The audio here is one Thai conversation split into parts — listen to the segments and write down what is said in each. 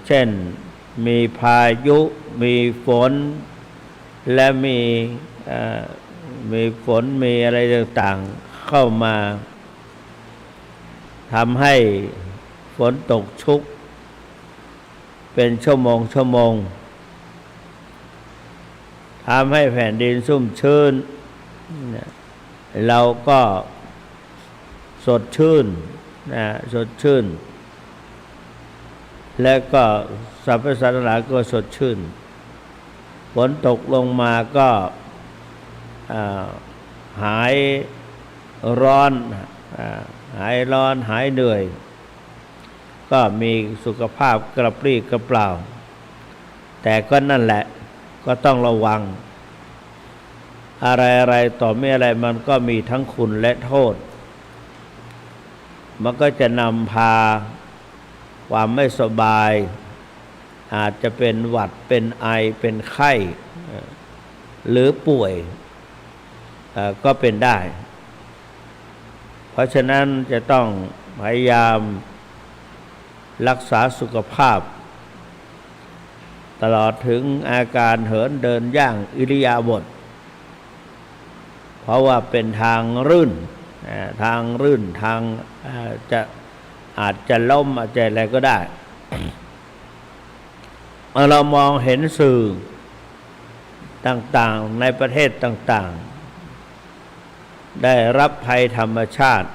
เช่นมีพายุมีฝนและมีฝนมีอะไรต่างๆเข้ามาทำให้ฝนตกชุกเป็นชั่วโมงทำให้แผ่นดินชุ่มชื้นเราก็สดชื่นสดชื่นและก็สรรพสัตว์ทั้งหลายก็สดชื่นฝนตกลงมาก็หายร้อนหายเหนื่อยก็มีสุขภาพกระปรี้กระเปร่าแต่ก็นั่นแหละก็ต้องระวังอะไรต่อไม่อะไรมันก็มีทั้งคุณและโทษมันก็จะนำพาความไม่สบายอาจจะเป็นหวัดเป็นไอเป็นไข้หรือป่วยก็เป็นได้เพราะฉะนั้นจะต้องพยายามรักษาสุขภาพตลอดถึงอาการเหินเดินย่างอิริยาบถเพราะว่าเป็นทางรื่นทางอาจจะล้มอาจจะอะไรก็ได้เรามองเห็นสื่อต่างๆในประเทศต่างๆได้รับภัยธรรมชาติ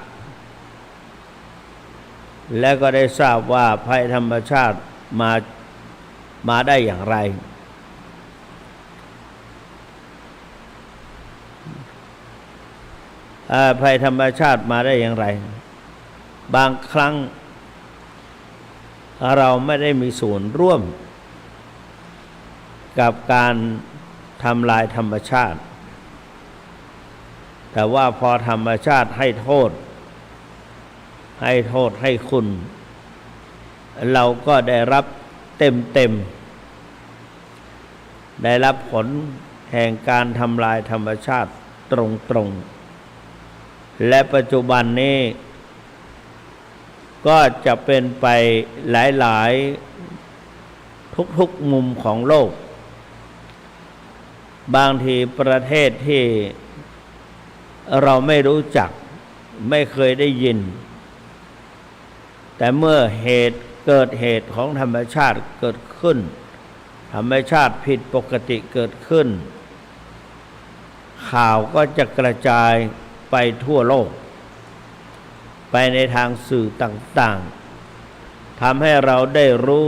และก็ได้ทราบว่าภัยธรรมชาติมาได้อย่างไรภัยธรรมชาติมาได้อย่างไรบางครั้งเราไม่ได้มีส่วนร่วมกับการทำลายธรรมชาติแต่ว่าพอธรรมชาติให้โทษให้คุณเราก็ได้รับเต็มได้รับผลแห่งการทำลายธรรมชาติตรงและปัจจุบันนี้ก็จะเป็นไปหลายทุกมุมของโลกบางทีประเทศที่เราไม่รู้จักไม่เคยได้ยินแต่เมื่อเกิดเหตุของธรรมชาติเกิดขึ้นธรรมชาติผิดปกติเกิดขึ้นข่าวก็จะกระจายไปทั่วโลกไปในทางสื่อต่างๆทำให้เราได้รู้